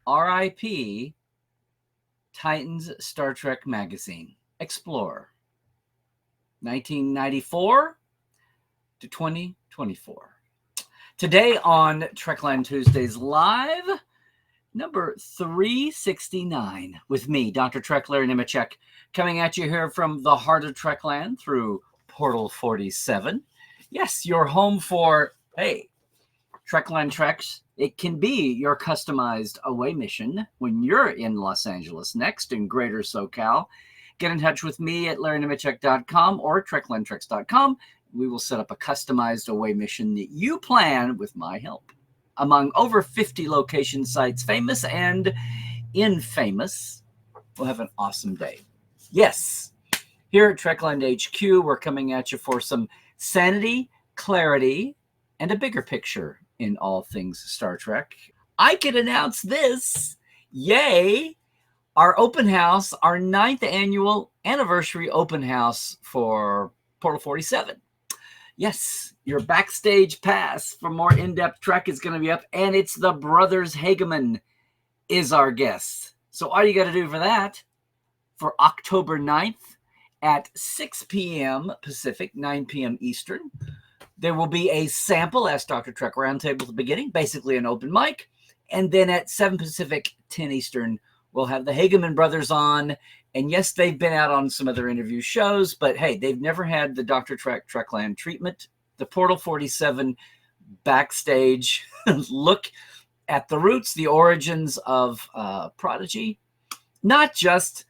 RIP Titans Star Trek Magazine. Explorer. 1994 to 2024. Today on Trekland Tuesdays Live, number 369, with me, Dr. Trek Larry Nemecek, coming at you here from the heart of Trekland through Portal 47. Yes, your home for, Trekland Treks. It can be your customized away mission when you're in Los Angeles next, in Greater SoCal. Get in touch with me at larrynemecek.com or treklandtreks.com. We will set up a customized away mission that you plan with my help. Among over 50 location sites, famous and infamous, we'll have an awesome day. Yes, here at Trekland HQ, we're coming at you for some sanity, clarity, and a bigger picture in all things Star Trek. I can announce this. Yay! Our open house, our 9th annual anniversary open house for Portal 47. Yes, your backstage pass for more in-depth Trek is going to be up, and it's the Brothers Hageman is our guest. So all you got to do for that, for October 9th at 6 p.m. Pacific, 9 p.m. Eastern, there will be a sample Ask Dr. Trek roundtable at the beginning, basically an open mic. And then at 7 Pacific, 10 Eastern, we'll have the Hageman brothers on. And yes, they've been out on some other interview shows, but hey, they've never had the Dr. Trek Trekland treatment. The Portal 47 backstage look at the roots, the origins of Prodigy. Not just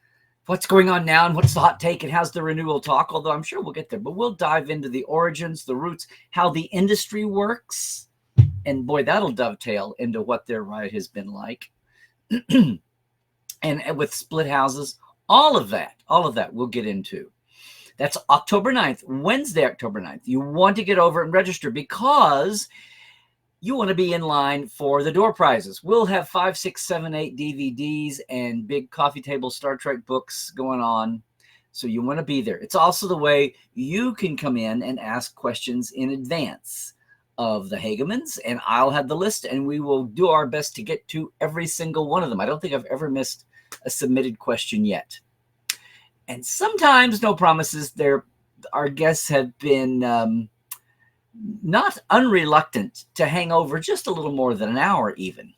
what's going on now and what's the hot take and how's the renewal talk, although I'm sure we'll get there. But we'll dive into the origins, the roots, how the industry works. And boy, that'll dovetail into what their ride has been like. And with split houses, all of that we'll get into. That's October 9th, Wednesday, October 9th. You want to get over and register because you want to be in line for the door prizes. We'll have 5, 6, 7, 8 DVDs and big coffee table Star Trek books going on. So you want to be there. It's also the way you can come in and ask questions in advance of the Hagemans, and I'll have the list, and we will do our best to get to every single one of them. I don't think I've ever missed a submitted question yet. And sometimes, no promises, our guests have been not unreluctant to hang over just a little more than an hour even,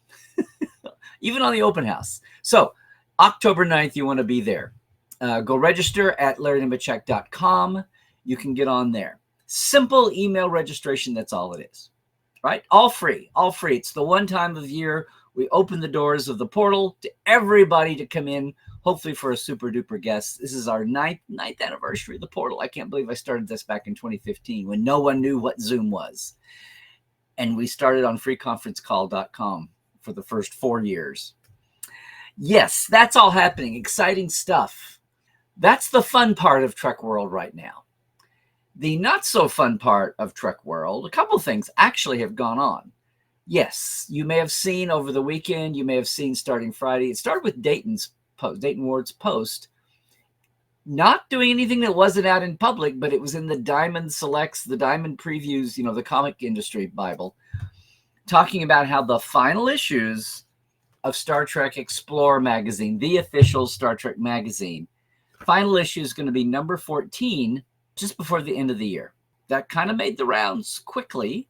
even on the open house. So October 9th, you want to be there. Go register at larrynemecek.com. You can get on there. Simple email registration, that's all it is, right? All free. It's the one time of year we open the doors of the portal to everybody to come in, hopefully for a super duper guest. This is our ninth anniversary of the portal. I can't believe I started this back in 2015 when no one knew what Zoom was. And we started on freeconferencecall.com for the first 4 years. Yes, that's all happening. Exciting stuff. That's the fun part of Trek World right now. The not so fun part of Trek World, a couple of things actually have gone on. Yes, you may have seen over the weekend, you may have seen starting Friday. It started with Dayton Ward's post, not doing anything that wasn't out in public, but it was in the Diamond Selects, the Diamond Previews, the comic industry Bible, talking about how the final issues of Star Trek Explorer magazine, the official Star Trek magazine, final issue is going to be number 14 just before the end of the year. That kind of made the rounds quickly.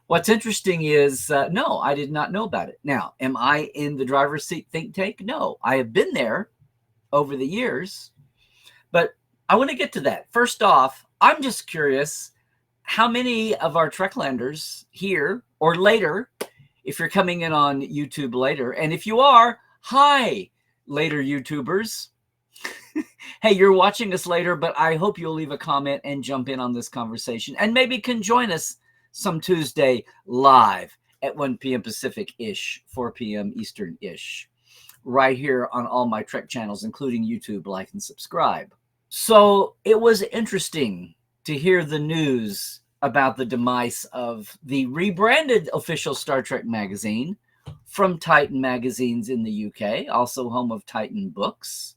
What's interesting is, no, I did not know about it. Now, am I in the driver's seat think tank? No, I have been there over the years, but I want to get to that. First off, I'm just curious how many of our Treklanders here or later, if you're coming in on YouTube later, and if you are, hi, later YouTubers. Hey, you're watching us later, but I hope you'll leave a comment and jump in on this conversation and maybe can join us some Tuesday live at 1 p.m. Pacific-ish, 4 p.m. Eastern-ish, right here on all my Trek channels, including YouTube. Like and subscribe. So it was interesting to hear the news about the demise of the rebranded official Star Trek magazine from Titan Magazines in the UK, also home of Titan Books.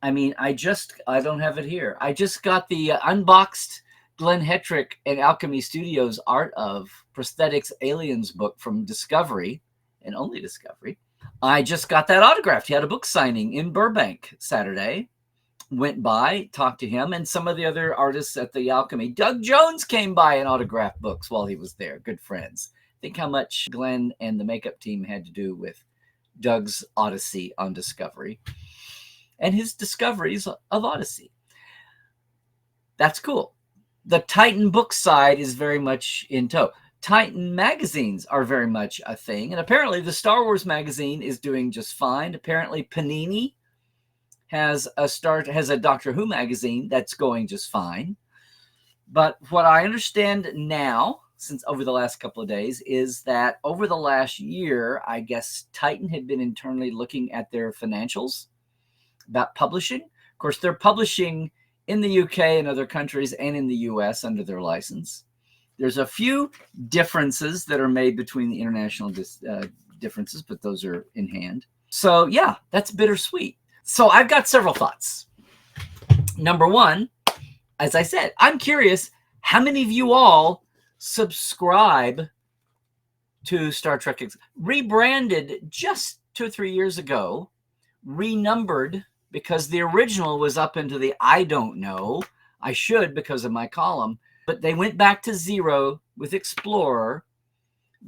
I mean, I don't have it here. I just got the unboxed Glenn Hetrick and Alchemy Studios Art of Prosthetics Aliens book from Discovery, and only Discovery. I just got that autographed. He had a book signing in Burbank Saturday. Went by, talked to him, and some of the other artists at the Alchemy. Doug Jones came by and autographed books while he was there. Good friends. Think how much Glenn and the makeup team had to do with Doug's Odyssey on Discovery and his discoveries of Odyssey. That's cool. The Titan book side is very much in tow. Titan magazines are very much a thing. And apparently the Star Wars magazine is doing just fine. Apparently Panini has a Doctor Who magazine that's going just fine. But what I understand now, since over the last couple of days, is that over the last year, I guess Titan had been internally looking at their financials about publishing. Of course, they're publishing in the UK and other countries and in the US under their license. There's a few differences that are made between the international differences, but those are in hand. So yeah, that's bittersweet. So I've got several thoughts. Number one, as I said, I'm curious how many of you all subscribe to Star Trek, rebranded just 2 or 3 years ago, renumbered because the original was up into the I don't know. I should because of my column, but they went back to 0 with Explorer,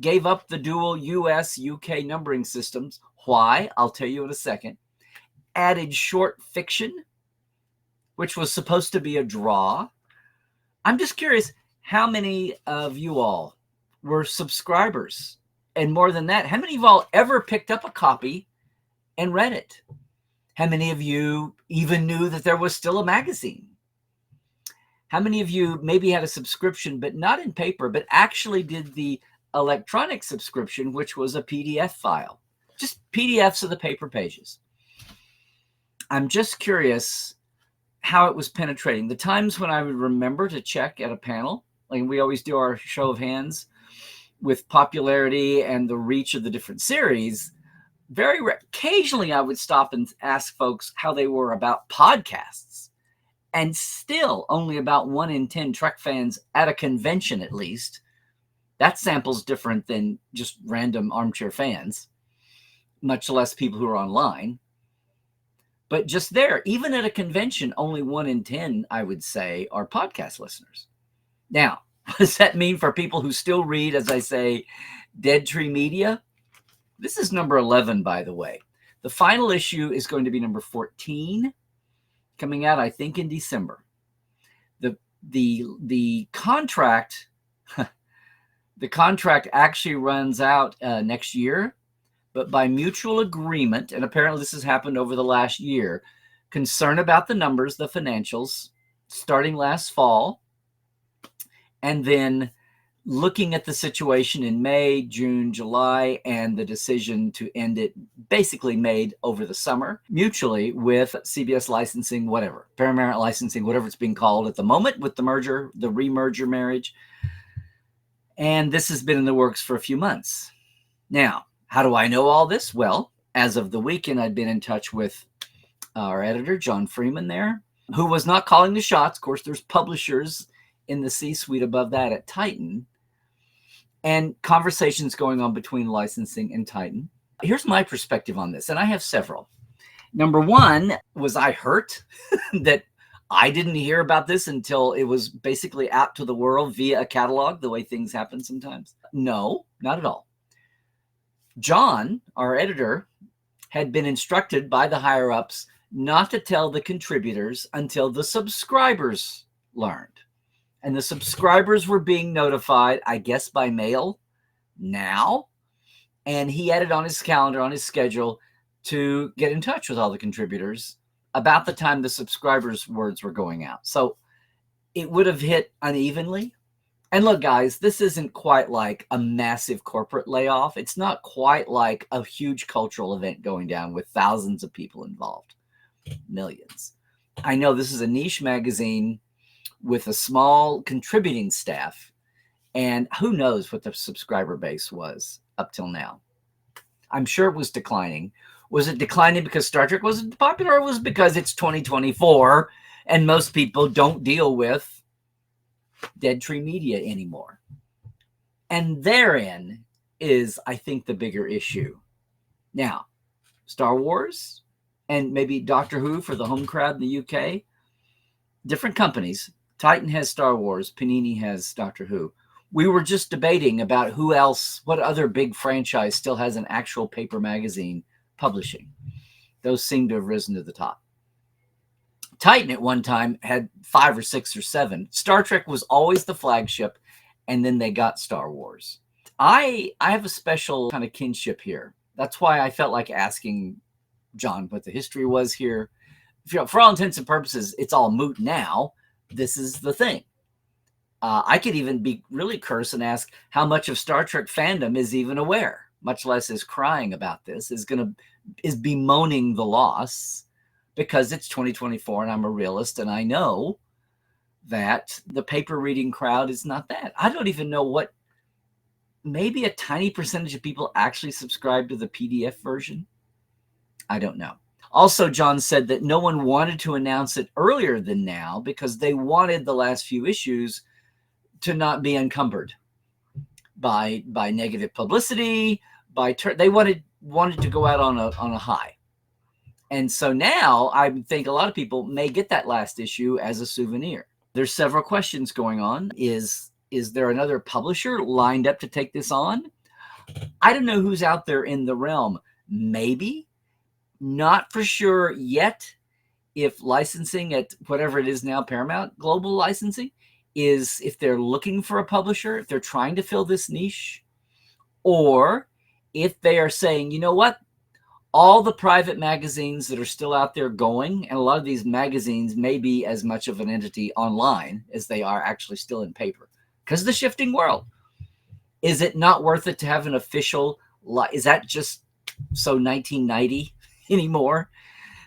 gave up the dual US-UK numbering systems. Why? I'll tell you in a second. Added short fiction, which was supposed to be a draw. I'm just curious, how many of you all were subscribers? And more than that, how many of you all ever picked up a copy and read it? How many of you even knew that there was still a magazine? How many of you maybe had a subscription, but not in paper, but actually did the electronic subscription, which was a PDF file? Just PDFs of the paper pages. I'm just curious how it was penetrating. The times when I would remember to check at a panel, like we always do our show of hands with popularity and the reach of the different series, very occasionally I would stop and ask folks how they were about podcasts. And still only about 1 in 10 Trek fans at a convention, at least. That sample's different than just random armchair fans, much less people who are online. But just there, even at a convention, only 1 in 10, I would say, are podcast listeners. Now, what does that mean for people who still read, as I say, Dead Tree Media? This is number 11, by the way. The final issue is going to be number 14, coming out, I think, in December. The contract, the contract actually runs out next year, but by mutual agreement, and apparently this has happened over the last year, concern about the numbers, the financials, starting last fall, and then looking at the situation in May, June, July, and the decision to end it basically made over the summer, mutually with CBS licensing, whatever, Paramount licensing, whatever it's being called at the moment with the merger, the remerger marriage. And this has been in the works for a few months. Now, how do I know all this? Well, as of the weekend, I'd been in touch with our editor, John Freeman there, who was not calling the shots. Of course, there's publishers in the C-suite above that at Titan, and conversations going on between licensing and Titan. Here's my perspective on this, and I have several. Number one, was I hurt that I didn't hear about this until it was basically out to the world via a catalog, the way things happen sometimes? No, not at all. John, our editor, had been instructed by the higher-ups not to tell the contributors until the subscribers learned. And the subscribers were being notified, I guess, by mail now. And he had it on his calendar, on his schedule, to get in touch with all the contributors about the time the subscribers' words were going out. So it would have hit unevenly. And look, guys, this isn't quite like a massive corporate layoff. It's not quite like a huge cultural event going down with thousands of people involved, millions. I know this is a niche magazine with a small contributing staff, and who knows what the subscriber base was up till now. I'm sure it was declining. Was it declining because Star Trek wasn't popular, or was it because it's 2024 and most people don't deal with Dead Tree Media anymore? And therein is, I think, the bigger issue. Now, Star Wars, and maybe Doctor Who for the home crowd in the UK. Different companies. Titan has Star Wars. Panini has Doctor Who. We were just debating about who else, what other big franchise still has an actual paper magazine publishing. Those seem to have risen to the top. Titan at one time had 5 or 6 or 7. Star Trek was always the flagship, and then they got Star Wars. I have a special kind of kinship here. That's why I felt like asking John what the history was here. For all intents and purposes, it's all moot now. This is the thing. I could even be really curse and ask how much of Star Trek fandom is even aware, much less is crying about this, is bemoaning the loss, because it's 2024 and I'm a realist and I know that the paper reading crowd is not that. I don't even know what, maybe a tiny percentage of people actually subscribe to the PDF version. I don't know. Also, John said that no one wanted to announce it earlier than now because they wanted the last few issues to not be encumbered by negative publicity. They wanted to go out on a high, and so now I think a lot of people may get that last issue as a souvenir. There's several questions going on. Is there another publisher lined up to take this on? I don't know who's out there in the realm. Maybe. Not for sure yet if licensing at whatever it is now, Paramount Global Licensing, is if they're looking for a publisher, if they're trying to fill this niche, or if they are saying, you know what, all the private magazines that are still out there going, and a lot of these magazines may be as much of an entity online as they are actually still in paper because of the shifting world. Is it not worth it to have an official, is that just so 1990 anymore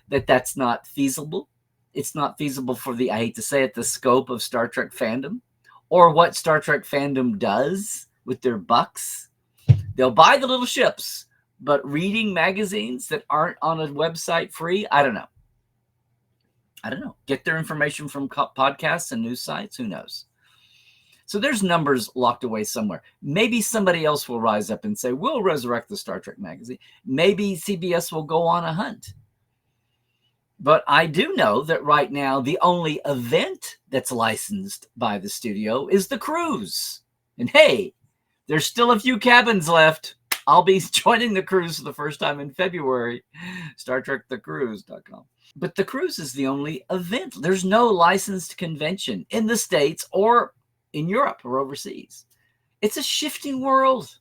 that's not feasible? It's not feasible for I hate to say it, the scope of Star Trek fandom, or what Star Trek fandom does with their bucks. They'll buy the little ships, but reading magazines that aren't on a website free, I don't know. Get their information from podcasts and news sites, who knows? So there's numbers locked away somewhere. Maybe somebody else will rise up and say, we'll resurrect the Star Trek magazine. Maybe CBS will go on a hunt. But I do know that right now, the only event that's licensed by the studio is the cruise. And hey, there's still a few cabins left. I'll be joining the cruise for the first time in February. StarTrekTheCruise.com. But the cruise is the only event. There's no licensed convention in the States or in Europe or overseas. It's a shifting world.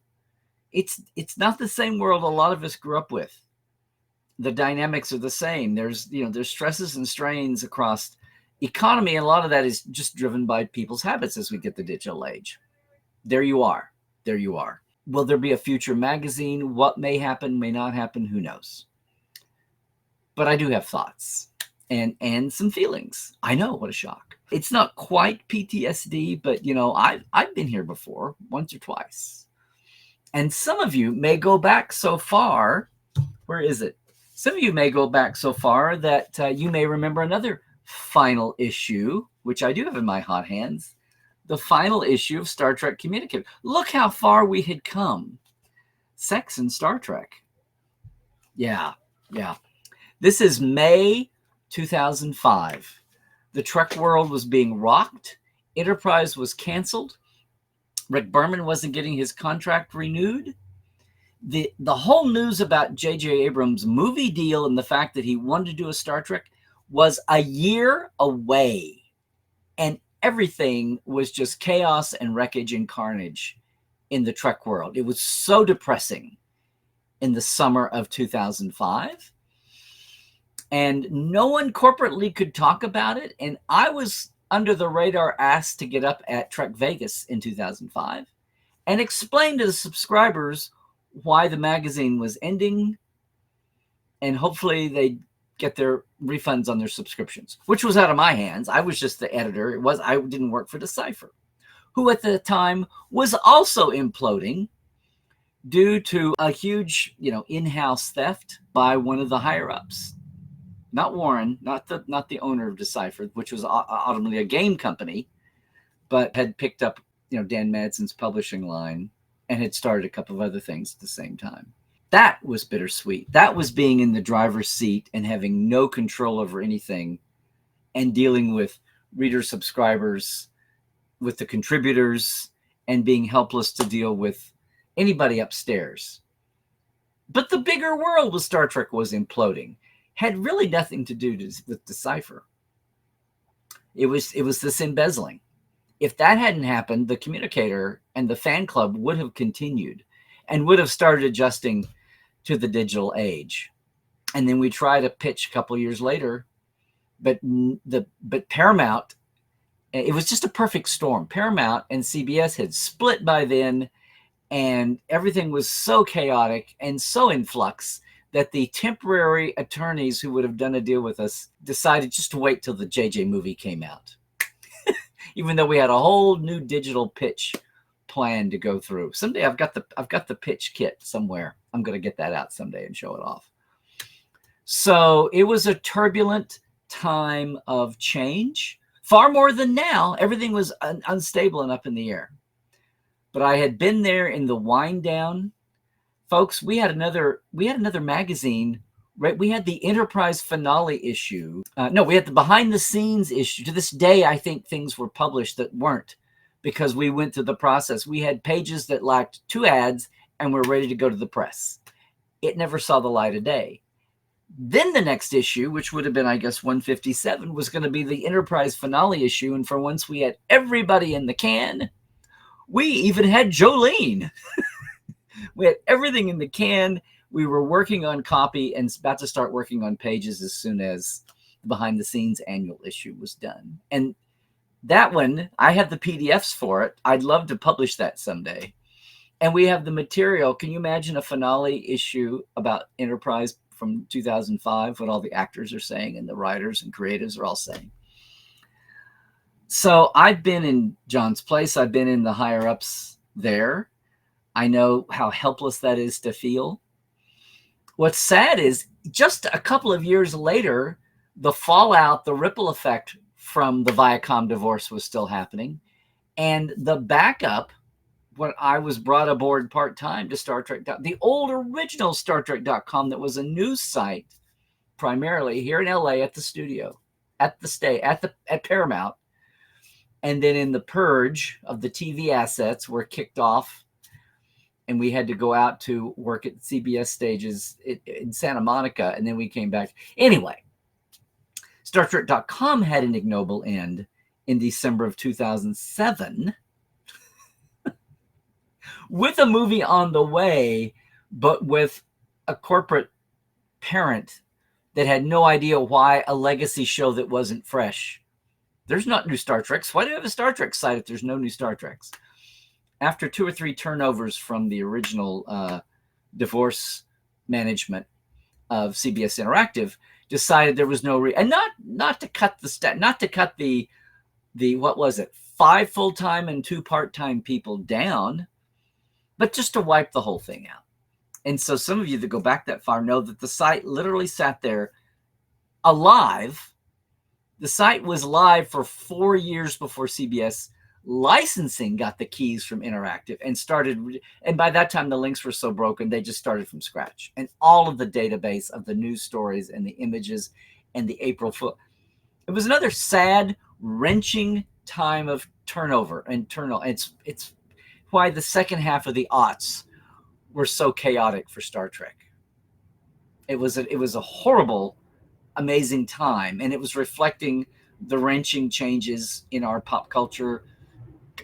It's not the same world a lot of us grew up with. The dynamics are the same. There's stresses and strains across economy, and a lot of that is just driven by people's habits as we get the digital age. There you are. Will there be a future magazine? What may happen, may not happen, who knows? But I do have thoughts and some feelings. I know, what a shock. It's not quite PTSD, but I've been here before, once or twice. And some of you may go back so far. Where is it? Some of you may go back so far that you may remember another final issue, which I do have in my hot hands. The final issue of Star Trek Communicated. Look how far we had come. Sex and Star Trek. Yeah. This is May 2005. The Trek world was being rocked. Enterprise was canceled. Rick Berman wasn't getting his contract renewed. The whole news about J.J. Abrams' movie deal and the fact that he wanted to do a Star Trek was a year away. And everything was just chaos and wreckage and carnage in the Trek world. It was so depressing in the summer of 2005. And no one corporately could talk about it. And I was under the radar asked to get up at Trek Vegas in 2005 and explain to the subscribers why the magazine was ending, and hopefully they'd get their refunds on their subscriptions, which was out of my hands. I was just the editor. I didn't work for Decipher, who at the time was also imploding due to a huge, in-house theft by one of the higher-ups. Not Warren, not the owner of Decipher, which was ultimately a game company, but had picked up, Dan Madson's publishing line and had started a couple of other things at the same time. That was bittersweet. That was being in the driver's seat and having no control over anything and dealing with reader subscribers, with the contributors, and being helpless to deal with anybody upstairs. But the bigger world with Star Trek was imploding. Had really nothing to do with Decipher. It was this embezzling. If that hadn't happened, the communicator and the fan club would have continued and would have started adjusting to the digital age. And then we tried a pitch a couple of years later, but Paramount, it was just a perfect storm. Paramount and CBS had split by then, and everything was so chaotic and so in flux that the temporary attorneys who would have done a deal with us decided just to wait till the JJ movie came out. Even though we had a whole new digital pitch plan to go through. Someday I've got the pitch kit somewhere. I'm going to get that out someday and show it off. So it was a turbulent time of change, far more than now. Everything was unstable and up in the air. But I had been there in the wind down. Folks, we had another magazine, right? We had the Enterprise finale issue. No, we had the behind the scenes issue. To this day, I think things were published that weren't, because we went through the process. We had pages that lacked 2 ads and were ready to go to the press. It never saw the light of day. Then the next issue, which would have been, I guess, 157, was going to be the Enterprise finale issue. And for once we had everybody in the can. We even had Jolene. We had everything in the can. We were working on copy and about to start working on pages as soon as the behind the scenes annual issue was done. And that one, I have the PDFs for it. I'd love to publish that someday. And we have the material. Can you imagine a finale issue about Enterprise from 2005, what all the actors are saying and the writers and creatives are all saying? So I've been in John's place. I've been in the higher ups there. I know how helpless that is to feel. What's sad is just a couple of years later, the fallout, the ripple effect from the Viacom divorce was still happening. And the backup, when I was brought aboard part-time to Star Trek, the old original Star Trek.com that was a news site, primarily here in LA at the studio, at Paramount. And then in the purge of the TV assets were kicked off, and we had to go out to work at CBS stages in Santa Monica, and then we came back. Anyway, Star Trek.com had an ignoble end in December of 2007 with a movie on the way, but with a corporate parent that had no idea why a legacy show that wasn't fresh. There's not new Star Treks. Why do you have a Star Trek site if there's no new Star Treks? After 2 or 3 turnovers from the original divorce management of CBS Interactive, decided there was no and not to cut the what was it, 5 full-time and 2 part-time people down, but just to wipe the whole thing out. And so some of you that go back that far know that the site literally sat there alive. The site was live for 4 years before CBS licensing got the keys from Interactive and started. And by that time, the links were so broken, they just started from scratch. And all of the database of the news stories and the images and the April Fool. It was another sad, wrenching time of turnover and turnover. It's why the second half of the aughts were so chaotic for Star Trek. It was a horrible, amazing time, and it was reflecting the wrenching changes in our pop culture,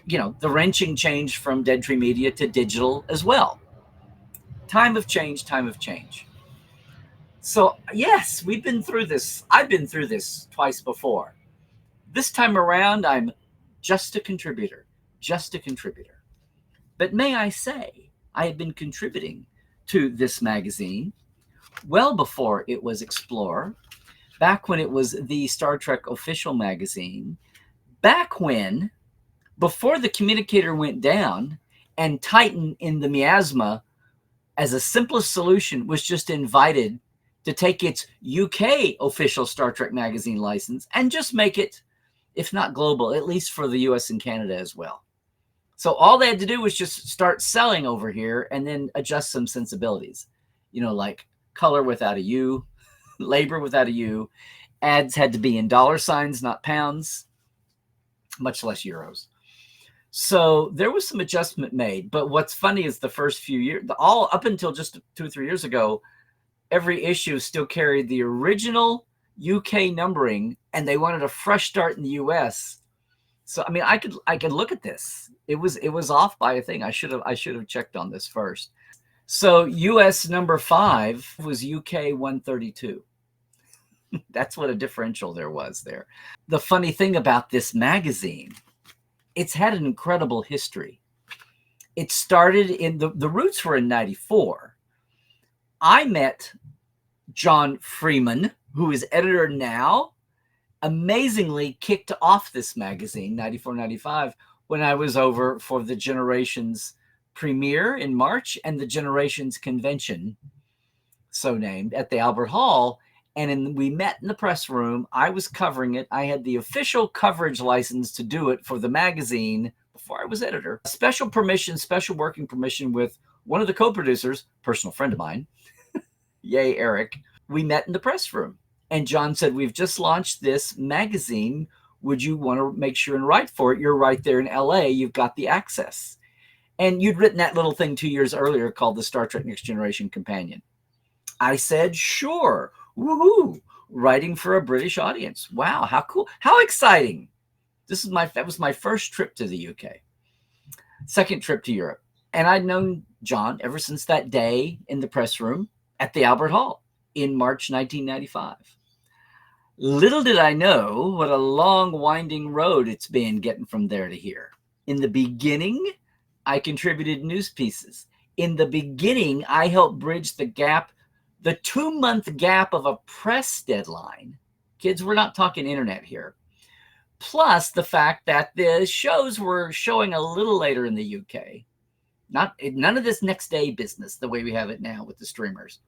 the wrenching change from Dead Tree Media to digital as well. Time of change. So yes, we've been through this. I've been through this twice before. This time around, I'm just a contributor. But may I say, I have been contributing to this magazine well before it was Explorer, back when it was the Star Trek official magazine, back when, before the communicator went down and Titan in the miasma, as a simplest solution, was just invited to take its UK official Star Trek magazine license and just make it, if not global, at least for the US and Canada as well. So all they had to do was just start selling over here and then adjust some sensibilities. like color without a U, labor without a U. Ads had to be in dollar signs, not pounds, much less euros. So there was some adjustment made. But what's funny is the first few years, all up until just 2 or 3 years ago, every issue still carried the original UK numbering, and they wanted a fresh start in the US. So I mean, I could look at this. It was off by a thing. I should have checked on this first. So US number 5 was UK 132. That's what a differential there was there. The funny thing about this magazine, it's had an incredible history. It started in the roots were in 94. I met John Freeman, who is editor now, amazingly kicked off this magazine, 94, 95, when I was over for the Generations premiere in March and the Generations convention, so named, at the Albert Hall. And we met in the press room. I was covering it. I had the official coverage license to do it for the magazine before I was editor. Special permission, special working permission with one of the co-producers, personal friend of mine, yay, Eric. We met in the press room. And John said, we've just launched this magazine. Would you want to make sure and write for it? You're right there in LA. You've got the access. And you'd written that little thing 2 years earlier called the Star Trek Next Generation Companion. I said, sure. Woohoo! Writing for a British audience. Wow, how cool. How exciting. That was my first trip to the UK. Second trip to Europe. And I'd known John ever since that day in the press room at the Albert Hall in March 1995. Little did I know what a long, winding road it's been getting from there to here. In the beginning, I contributed news pieces. In the beginning, I helped bridge the gap, the 2-month gap of a press deadline. Kids, we're not talking internet here. Plus the fact that the shows were showing a little later in the UK. None of this next day business the way we have it now with the streamers.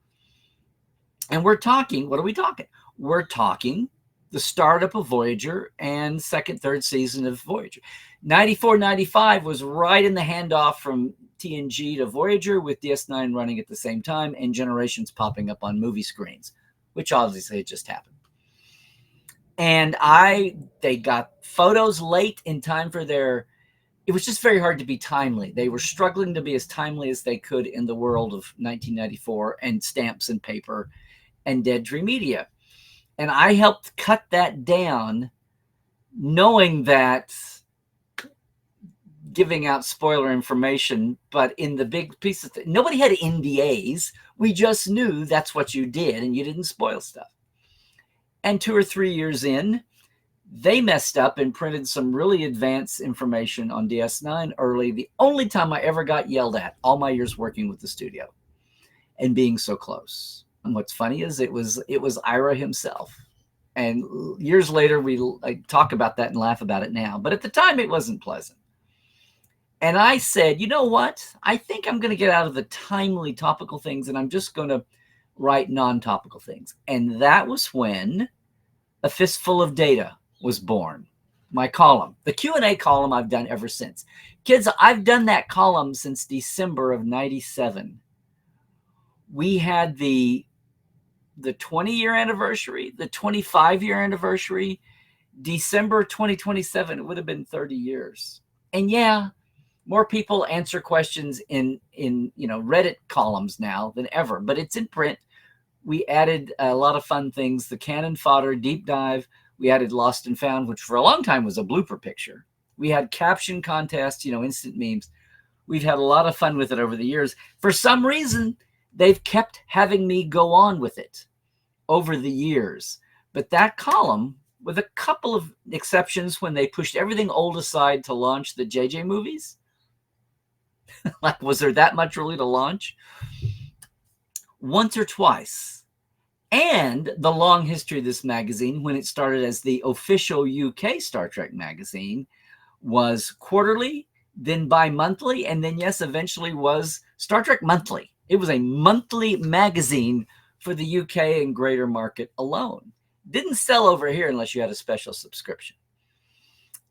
And we're talking, what are we talking? We're talking the startup of Voyager and second, third season of Voyager. 94, 95 was right in the handoff from TNG to Voyager with DS9 running at the same time and Generations popping up on movie screens, which obviously had just happened. And they got photos late in time for it was just very hard to be timely. They were struggling to be as timely as they could in the world of 1994 and stamps and paper and Dead Tree Media. And I helped cut that down, knowing that giving out spoiler information, but in the big piece of nobody had NDAs. We just knew that's what you did and you didn't spoil stuff. And 2 or 3 years in, they messed up and printed some really advanced information on DS9 early. The only time I ever got yelled at, all my years working with the studio and being so close. And what's funny is it was Ira himself. And years later, I talk about that and laugh about it now. But at the time, it wasn't pleasant. And I said, you know what? I think I'm going to get out of the timely topical things and I'm just going to write non-topical things. And that was when A Fistful of Data was born. My column, the Q&A column I've done ever since. Kids, I've done that column since December of 97. We had the 20-year anniversary, the 25-year anniversary, December 2027, it would have been 30 years. And yeah, more people answer questions in Reddit columns now than ever, but it's in print. We added a lot of fun things, the Cannon Fodder Deep Dive. We added Lost and Found, which for a long time was a blooper picture. We had caption contests, instant memes. We've had a lot of fun with it over the years. For some reason, they've kept having me go on with it over the years. But that column, with a couple of exceptions when they pushed everything old aside to launch the JJ movies, like, was there that much really to launch? Once or twice. And the long history of this magazine, when it started as the official UK Star Trek magazine, was quarterly, then bi-monthly, and then, yes, eventually was Star Trek Monthly. It was a monthly magazine for the UK and greater market alone. Didn't sell over here unless you had a special subscription.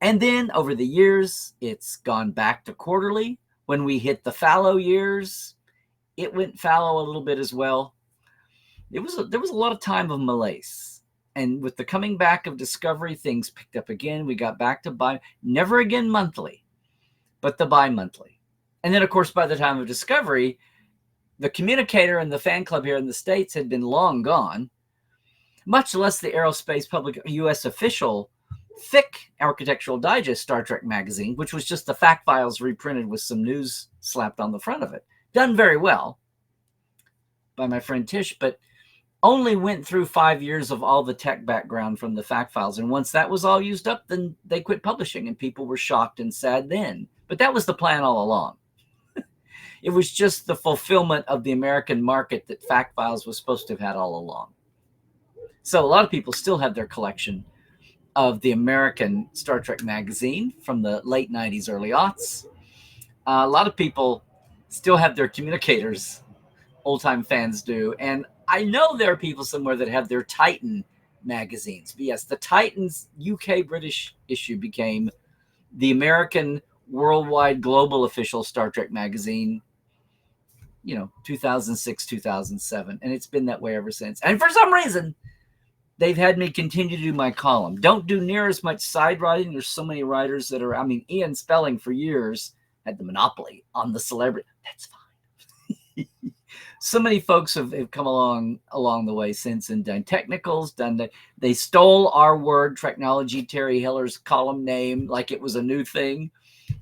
And then over the years, it's gone back to quarterly. When we hit the fallow years, it went fallow a little bit as well. There was a lot of time of malaise. And with the coming back of Discovery, things picked up again. We got back to never again monthly, but the bi-monthly. And then, of course, by the time of Discovery, the communicator and the fan club here in the States had been long gone, much less the Aerospace Public U.S. official thick Architectural Digest Star Trek magazine, which was just the fact files reprinted with some news slapped on the front of it. Done very well by my friend Tish, but only went through 5 years of all the tech background from the fact files. And once that was all used up, then they quit publishing, and people were shocked and sad then. But that was the plan all along. It was just the fulfillment of the American market that fact files was supposed to have had all along. So a lot of people still have their collection of the American Star Trek magazine from the late 90s, early aughts. A lot of people still have their communicators, old-time fans do. And I know there are people somewhere that have their Titan magazines. But yes, the Titan's UK British issue became the American worldwide global official Star Trek magazine, 2006, 2007. And it's been that way ever since. And for some reason, they've had me continue to do my column. Don't do near as much side writing. There's so many writers that are, Ian Spelling for years had the monopoly on the celebrity. That's fine. So many folks have come along the way since and done technicals, they stole our word, technology, Terry Hiller's column name, like it was a new thing.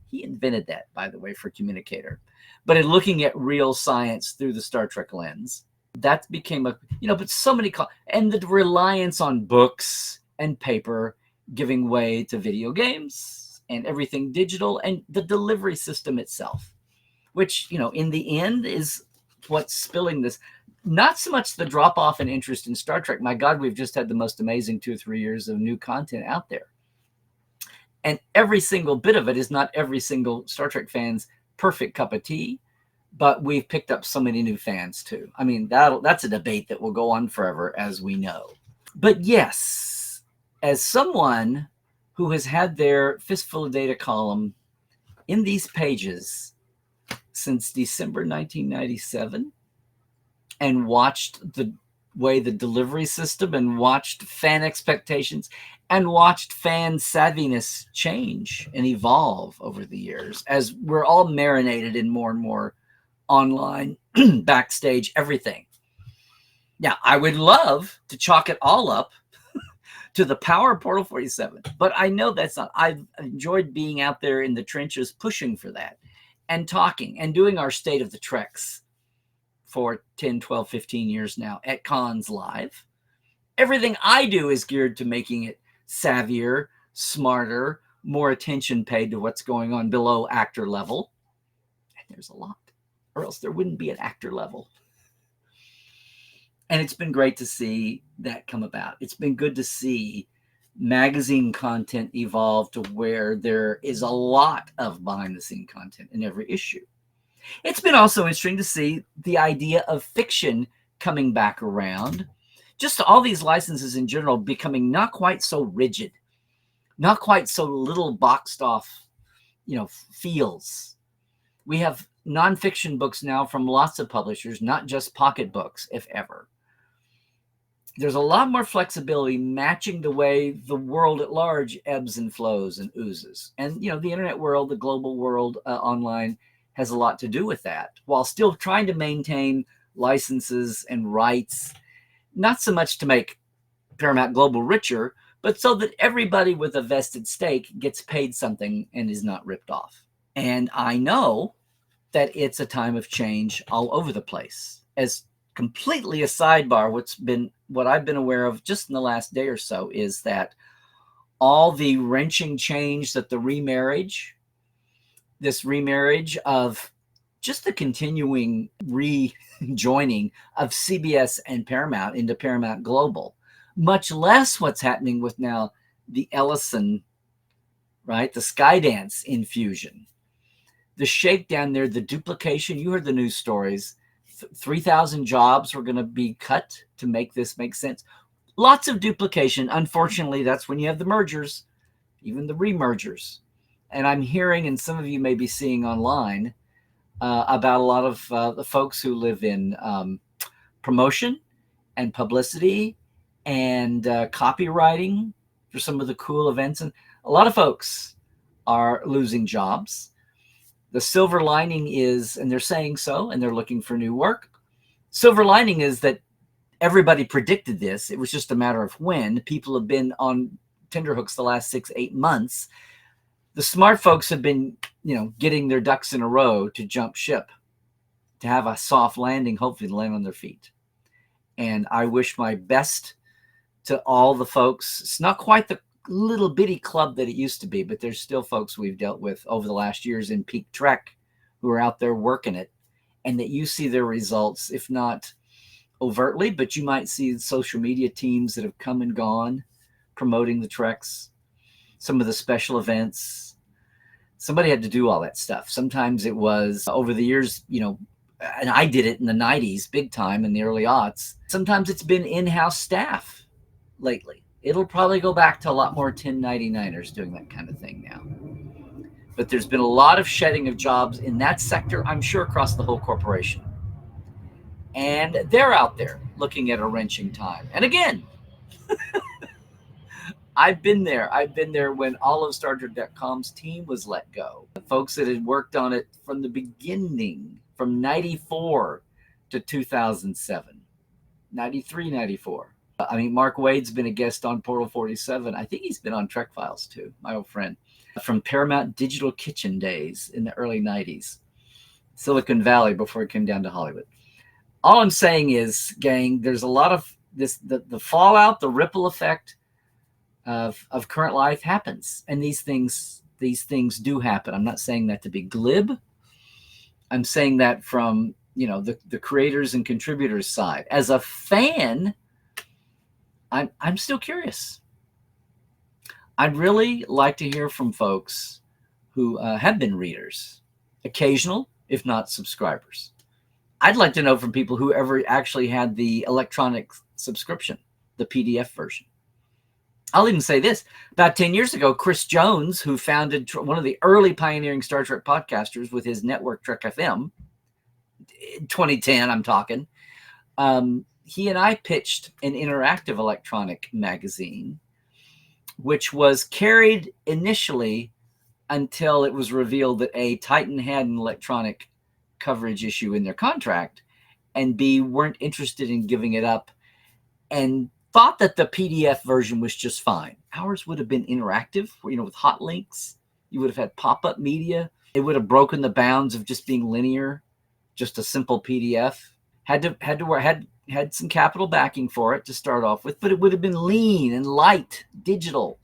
He invented that, by the way, for communicator. But in looking at real science through the Star Trek lens, that became but so many, and the reliance on books and paper giving way to video games and everything digital, and the delivery system itself, which, in the end is what's spilling this. Not so much the drop off in interest in Star Trek. My God, we've just had the most amazing 2 or 3 years of new content out there. And every single bit of it is not every single Star Trek fan's perfect cup of tea, but we've picked up so many new fans too. That's a debate that will go on forever, as we know. But yes, as someone who has had their Fistful of Data column in these pages since December 1997 and watched the way the delivery system and watched fan expectations and watched fan savviness change and evolve over the years as we're all marinated in more and more online, backstage, everything. Now, I would love to chalk it all up to the power of Portal 47, but I know that's not. I've enjoyed being out there in the trenches pushing for that and talking and doing our State of the Treks for 10, 12, 15 years now at cons live. Everything I do is geared to making it savvier, smarter, more attention paid to what's going on below actor level. And there's a lot, or else there wouldn't be an actor level. And it's been great to see that come about. It's been good to see magazine content evolve to where there is a lot of behind the scene content in every issue. It's been also interesting to see the idea of fiction coming back around. Just all these licenses in general becoming not quite so rigid, not quite so little boxed off, feels. We have nonfiction books now from lots of publishers, not just pocketbooks, if ever. There's a lot more flexibility matching the way the world at large ebbs and flows and oozes. And, the internet world, the global world online has a lot to do with that, while still trying to maintain licenses and rights, not so much to make Paramount Global richer, but so that everybody with a vested stake gets paid something and is not ripped off. And I know that it's a time of change all over the place. As completely a sidebar, what I've been aware of just in the last day or so is that all the wrenching change that this remarriage of just the continuing rejoining of CBS and Paramount into Paramount Global, much less what's happening with now the Ellison, right? The Skydance infusion, the shakedown there, the duplication. You heard the news stories. 3,000 jobs were going to be cut to make this make sense. Lots of duplication. Unfortunately, that's when you have the mergers, even the remergers. And I'm hearing, and some of you may be seeing online, about a lot of the folks who live in promotion and publicity and copywriting for some of the cool events. And a lot of folks are losing jobs. The silver lining is, and they're saying so, and they're looking for new work. Silver lining is that everybody predicted this. It was just a matter of when. People have been on tenterhooks the last 6-8 months. The smart folks have been, getting their ducks in a row to jump ship, to have a soft landing, hopefully to land on their feet. And I wish my best to all the folks. It's not quite the little bitty club that it used to be, but there's still folks we've dealt with over the last years in peak Trek who are out there working it, and that you see their results, if not overtly, but you might see social media teams that have come and gone promoting the Treks, some of the special events. Somebody had to do all that stuff. Sometimes it was over the years, and I did it in the 90s, big time in the early aughts. Sometimes it's been in-house staff lately. It'll probably go back to a lot more 1099ers doing that kind of thing now. But there's been a lot of shedding of jobs in that sector, I'm sure, across the whole corporation. And they're out there looking at a wrenching time. And again, I've been there. I've been there when all of StarTrek.com's team was let go. The folks that had worked on it from the beginning, from 94 to 2007, 93, 94. I mean, Mark Wade's been a guest on Portal 47. I think he's been on Trek Files too, my old friend, from Paramount Digital Kitchen days in the early 90s, Silicon Valley before it came down to Hollywood. All I'm saying is, gang, there's a lot of this, the fallout, the ripple effect of current life happens. And these things do happen. I'm not saying that to be glib. I'm saying that from, the creators and contributors side. As a fan, I'm still curious. I'd really like to hear from folks who have been readers, occasional, if not subscribers. I'd like to know from people who ever actually had the electronic subscription, the PDF version. I'll even say this. About 10 years ago, Chris Jones, who founded one of the early pioneering Star Trek podcasters with his network Trek FM, 2010 I'm talking, he and I pitched an interactive electronic magazine, which was carried initially until it was revealed that Titan had an electronic coverage issue in their contract, and B, weren't interested in giving it up, and thought that the PDF version was just fine. Ours would have been interactive, with hot links. You would have had pop-up media. It would have broken the bounds of just being linear, just a simple PDF. Had some capital backing for it to start off with, but it would have been lean and light, digital.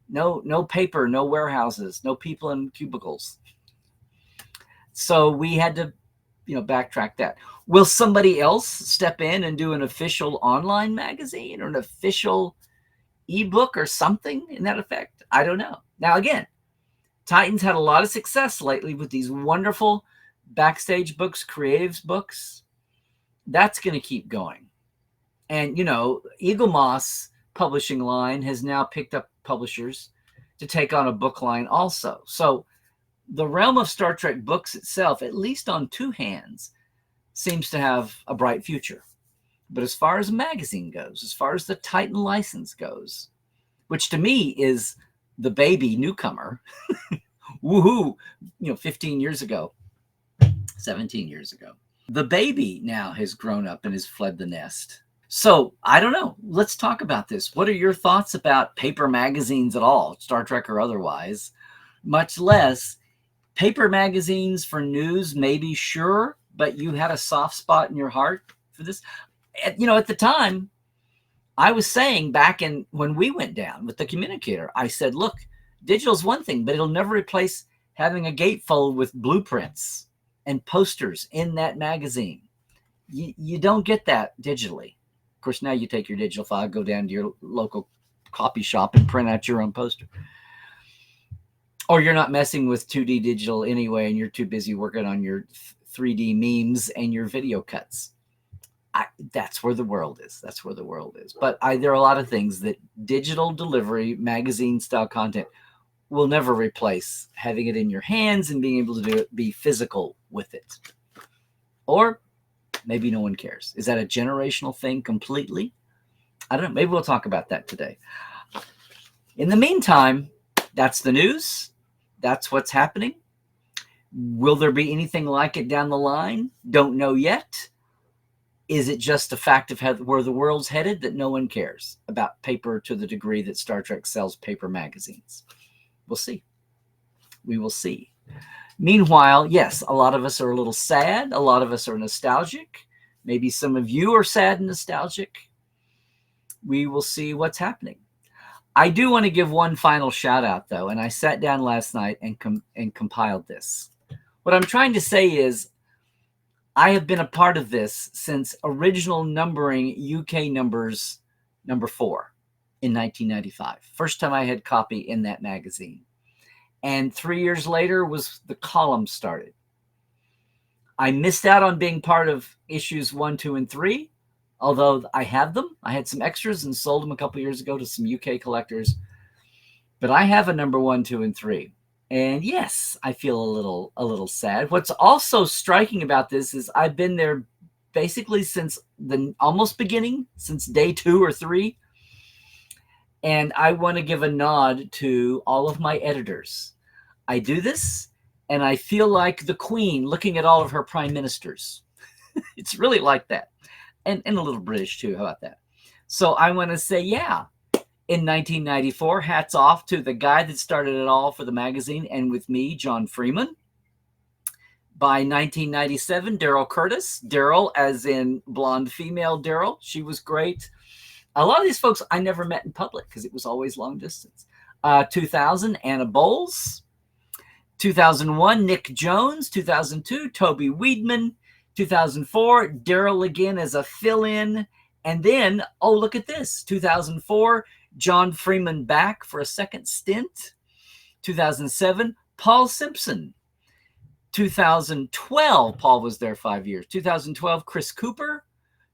No paper, no warehouses, no people in cubicles. So we had to, backtrack that. Will somebody else step in and do an official online magazine or an official ebook or something in that effect? I don't know. Now, again, Titan's had a lot of success lately with these wonderful backstage books, creatives books. That's going to keep going. And, Eagle Moss publishing line has now picked up publishers to take on a book line also. So the realm of Star Trek books itself, at least on two hands, seems to have a bright future. But as far as a magazine goes, as far as the Titan license goes, which to me is the baby newcomer, woohoo, 15 years ago, 17 years ago. The baby now has grown up and has fled the nest. So I don't know. Let's talk about this. What are your thoughts about paper magazines at all, Star Trek or otherwise, much less paper magazines for news? Maybe, sure, but you had a soft spot in your heart for this. At the time, I was saying back when we went down with the communicator, I said, look, digital's one thing, but it'll never replace having a gatefold with blueprints and posters in that magazine. You don't get that digitally. Of course, now you take your digital file, go down to your local copy shop and print out your own poster. Or you're not messing with 2D digital anyway, and you're too busy working on your 3D memes and your video cuts. That's where the world is. That's where the world is. But there are a lot of things that digital delivery, magazine style content will never replace having it in your hands and being able to be physical with it. Or maybe no one cares. Is that a generational thing completely? I don't know. Maybe we'll talk about that today. In the meantime, that's the news. That's what's happening. Will there be anything like it down the line? Don't know yet. Is it just a fact of where the world's headed that no one cares about paper to the degree that Star Trek sells paper magazines? We'll see. We will see. Meanwhile, yes, a lot of us are a little sad. A lot of us are nostalgic. Maybe some of you are sad and nostalgic. We will see what's happening. I do want to give one final shout out, though, and I sat down last night and compiled this. What I'm trying to say is I have been a part of this since original numbering UK numbers number 4 in 1995. First time I had copy in that magazine. And 3 years later was the column started. I missed out on being part of issues 1, 2, and 3, although I have them. I had some extras and sold them a couple years ago to some UK collectors. But I have a number 1, 2, and 3. And yes, I feel a little sad. What's also striking about this is I've been there basically since the almost beginning, since day 2 or 3. And I want to give a nod to all of my editors. I do this, and I feel like the Queen looking at all of her prime ministers. It's really like that. And a little British too, how about that? So I want to say, yeah, in 1994, hats off to the guy that started it all for the magazine and with me, John Freeman. By 1997, Daryl Curtis. Daryl as in blonde female Daryl. She was great. A lot of these folks I never met in public because it was always long distance. 2000, Anna Bowles. 2001, Nick Jones. 2002, Toby Weedman. 2004, Daryl again as a fill-in. And then, oh, look at this. 2004, John Freeman back for a second stint. 2007, Paul Simpson. 2012, Paul was there 5 years. 2012, Chris Cooper.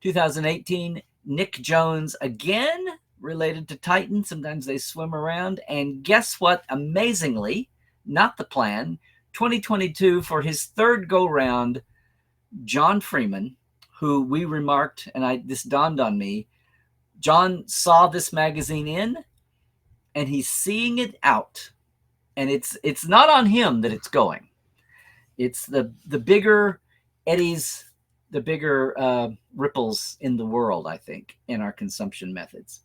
2018, Nick Jones again, related to Titan. Sometimes they swim around. And guess what? Amazingly, not the plan, 2022 for his third go-round, John Freeman, who we remarked, and this dawned on me, John saw this magazine in, and he's seeing it out. And it's not on him that it's going. It's the bigger eddies, the bigger ripples in the world, I think, in our consumption methods.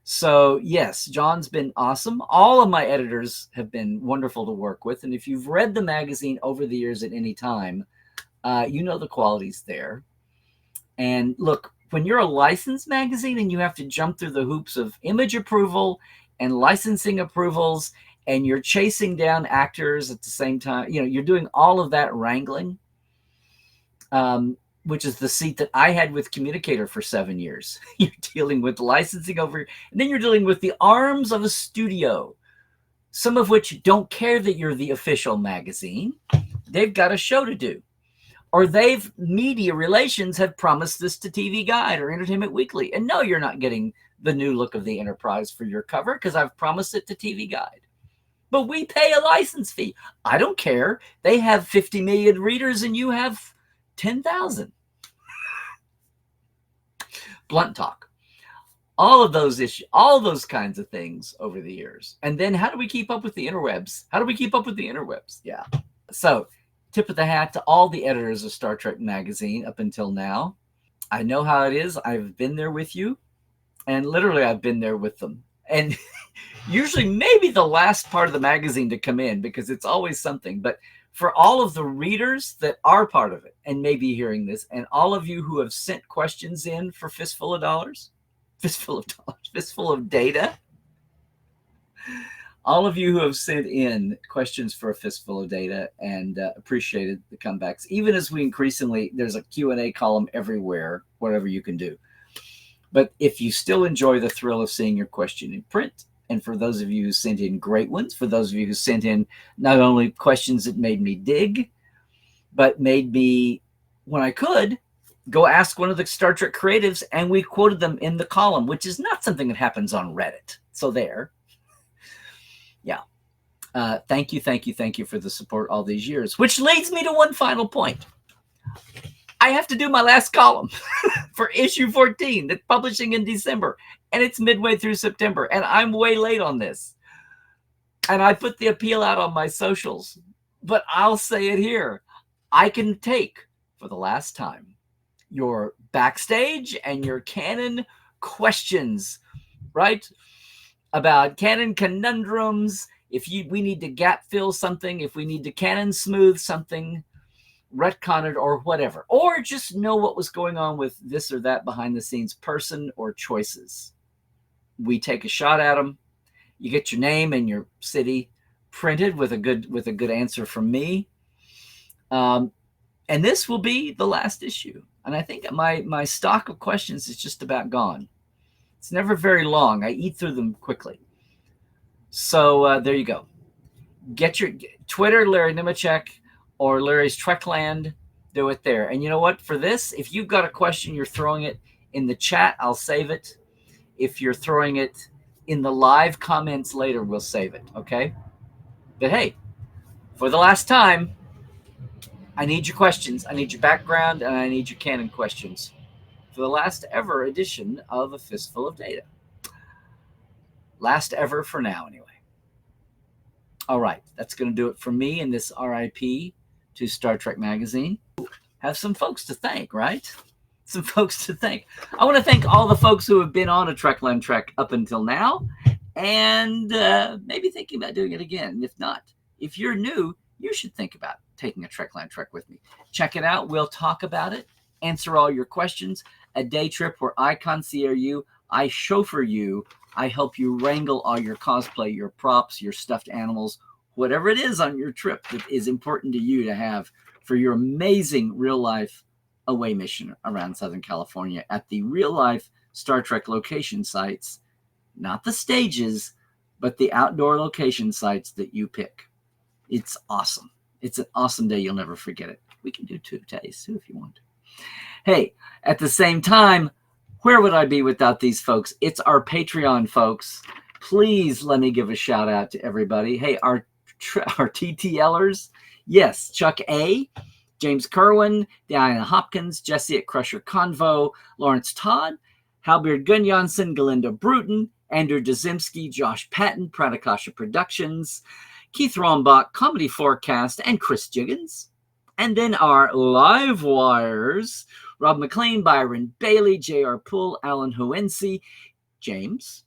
So, yes, John's been awesome. All of my editors have been wonderful to work with. And if you've read the magazine over the years at any time, you know the quality's there. And look, when you're a licensed magazine and you have to jump through the hoops of image approval and licensing approvals, and you're chasing down actors at the same time, you're doing all of that wrangling, which is the seat that I had with Communicator for 7 years. You're dealing with licensing over, and then you're dealing with the arms of a studio, some of which don't care that you're the official magazine. They've got a show to do. Or media relations have promised this to TV Guide or Entertainment Weekly. And no, you're not getting the new look of the Enterprise for your cover because I've promised it to TV Guide. But we pay a license fee. I don't care. They have 50 million readers and you have 10,000. Blunt talk. All of those issues, all those kinds of things over the years. And then how do we keep up with the interwebs? Yeah. So tip of the hat to all the editors of Star Trek Magazine up until now. I know how it is. I've been there with you. And literally, I've been there with them. And usually maybe the last part of the magazine to come in because it's always something. But for all of the readers that are part of it and may be hearing this, and all of you who have sent questions in for fistful of data, all of you who have sent in questions for a fistful of data and appreciated the comebacks, even as we increasingly, there's a Q&A column everywhere, whatever you can do. But if you still enjoy the thrill of seeing your question in print, and for those of you who sent in great ones, for those of you who sent in not only questions that made me dig, but made me, when I could, go ask one of the Star Trek creatives, and we quoted them in the column, which is not something that happens on Reddit. So there. Yeah. Thank you for the support all these years, which leads me to one final point. I have to do my last column for issue 14 that's publishing in December, and it's midway through September, and I'm way late on this. And I put the appeal out on my socials, but I'll say it here. I can take, for the last time, your backstage and your canon questions, right? About canon conundrums, if we need to gap fill something, if we need to canon smooth something, retcon it or whatever, or just know what was going on with this or that behind the scenes person or choices. We take a shot at them. You get your name and your city printed with a good answer from me. And this will be the last issue. And I think my stock of questions is just about gone. It's never very long. I eat through them quickly. So there you go. Get your Twitter, Larry Nemecek, or Larry's Trekland. Do it there. And you know what? For this, if you've got a question, you're throwing it in the chat, I'll save it. If you're throwing it in the live comments later, we'll save it. Okay? But hey, for the last time, I need your questions. I need your background, and I need your canon questions for the last ever edition of A Fistful of Data. Last ever for now, anyway. All right, that's going to do it for me in this RIP to Star Trek Magazine. Have some folks to thank, right? Some folks to thank. I want to thank all the folks who have been on a Trekland Trek up until now, and maybe thinking about doing it again. If not, if you're new, you should think about taking a Trekland Trek with me. Check it out. We'll talk about it, answer all your questions. A day trip where I concierge you, I chauffeur you, I help you wrangle all your cosplay, your props, your stuffed animals, whatever it is on your trip that is important to you to have for your amazing real-life away mission around Southern California at the real-life Star Trek location sites, not the stages, but the outdoor location sites that you pick. It's awesome. It's an awesome day. You'll never forget it. We can do 2 days too if you want. Hey, at the same time, where would I be without these folks? It's our Patreon folks. Please let me give a shout out to everybody. Hey, our TTLers. Yes, Chuck A., James Kerwin, Diana Hopkins, Jesse at Crusher Convo, Lawrence Todd, Halbeard Gunnjonsen, Galinda Bruton, Andrew Dazimski, Josh Patton, Pradakasha Productions, Keith Rombach, Comedy Forecast, and Chris Jiggins. And then our live wires, Rob McLean, Byron Bailey, J.R. Poole, Alan Hoensi, James,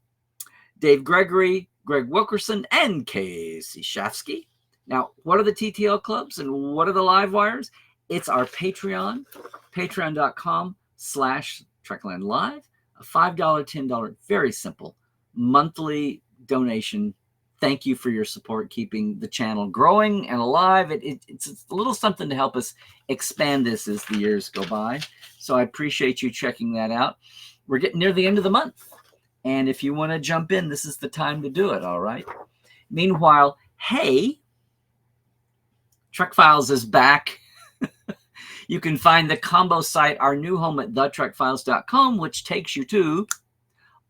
Dave Gregory, Greg Wilkerson, and Casey Shafsky. Now, what are the TTL clubs and what are the live wires? It's our Patreon, patreon.com/TreklandLive, a $5, $10, very simple monthly donation. Thank you for your support, keeping the channel growing and alive. It's a little something to help us expand this as the years go by. So I appreciate you checking that out. We're getting near the end of the month. And if you want to jump in, this is the time to do it, all right? Meanwhile, hey, Trek Files is back. You can find the combo site, our new home at thetrekfiles.com, which takes you to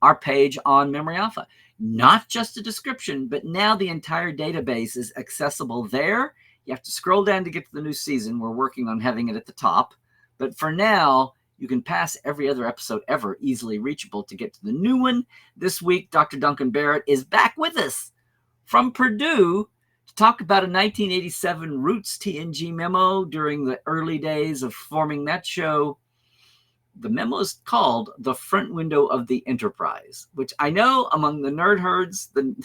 our page on Memory Alpha. Not just a description, but now the entire database is accessible there. You have to scroll down to get to the new season. We're working on having it at the top. But for now, you can pass every other episode ever easily reachable to get to the new one. This week, Dr. Duncan Barrett is back with us from Purdue to talk about a 1987 Roots TNG memo during the early days of forming that show. The memo is called The Front Window of the Enterprise, which I know among the nerd herds, the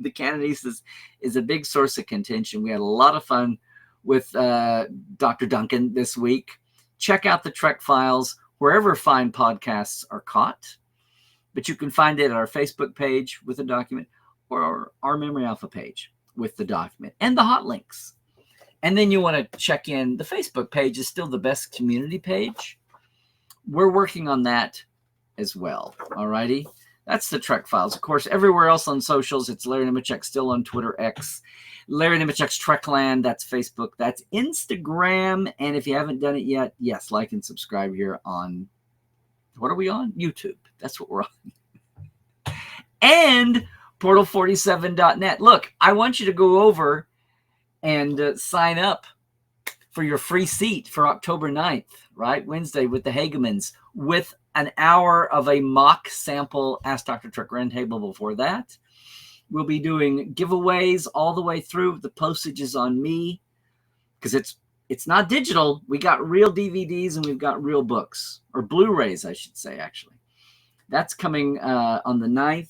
Canonistas is a big source of contention. We had a lot of fun with Dr. Duncan this week. Check out the Trek Files wherever fine podcasts are caught. But you can find it at our Facebook page with a document or our Memory Alpha page with the document and the hot links. And then you want to check in. The Facebook page is still the best community page. We're working on that as well. All righty. That's the Trek Files. Of course, everywhere else on socials, it's Larry Nemecek, still on Twitter X. Larry Nemecek's Trekland, that's Facebook. That's Instagram. And if you haven't done it yet, yes, like and subscribe here on, what are we on? YouTube. That's what we're on. And Portal47.net. Look, I want you to go over and sign up for your free seat for October 9th, right? Wednesday with the Hagemans, with an hour of a mock sample Ask Dr. Trek roundtable before that. We'll be doing giveaways all the way through. The postage is on me because it's not digital. We got real DVDs and we've got real books, or Blu-rays, I should say, actually. That's coming on the 9th.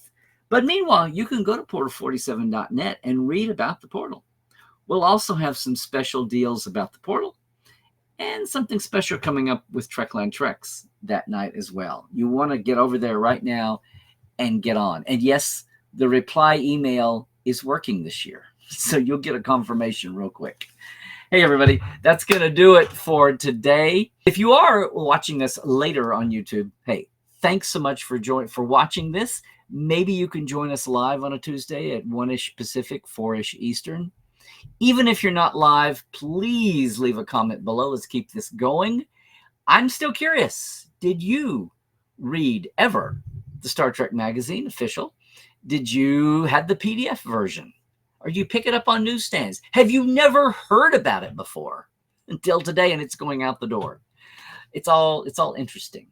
But meanwhile, you can go to portal47.net and read about the portal. We'll also have some special deals about the portal and something special coming up with Trekland Treks that night as well. You want to get over there right now and get on. And yes, the reply email is working this year, so you'll get a confirmation real quick. Hey, everybody, that's going to do it for today. If you are watching this later on YouTube, hey, thanks so much for watching this. Maybe you can join us live on a Tuesday at 1-ish Pacific, 4-ish Eastern. Even if you're not live, please leave a comment below. Let's keep this going. I'm still curious. Did you read ever the Star Trek magazine official? Did you have the PDF version? Or do you pick it up on newsstands? Have you never heard about it before until today and it's going out the door? It's all interesting.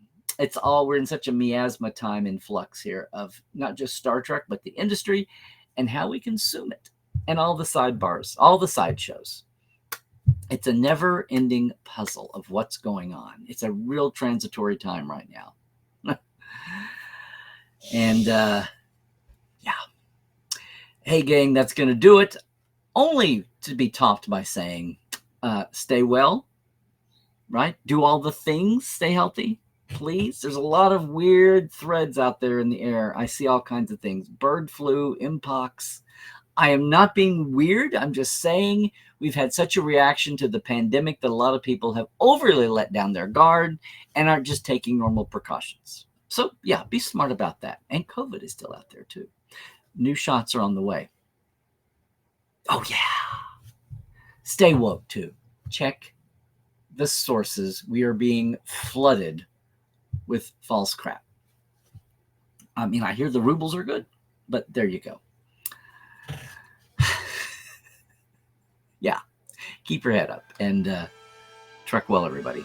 We're in such a miasma time in flux here of not just Star Trek, but the industry and how we consume it. And all the sidebars, all the sideshows. It's a never-ending puzzle of what's going on. It's a real transitory time right now. And, yeah. Hey, gang, that's going to do it. Only to be topped by saying, stay well, right? Do all the things. Stay healthy, please. There's a lot of weird threads out there in the air. I see all kinds of things. Bird flu, mpox. I am not being weird. I'm just saying we've had such a reaction to the pandemic that a lot of people have overly let down their guard and aren't just taking normal precautions. So, yeah, be smart about that. And COVID is still out there, too. New shots are on the way. Oh, yeah. Stay woke, too. Check the sources. We are being flooded with false crap. I mean, I hear the rubles are good, but there you go. Yeah, keep your head up and trek well, everybody.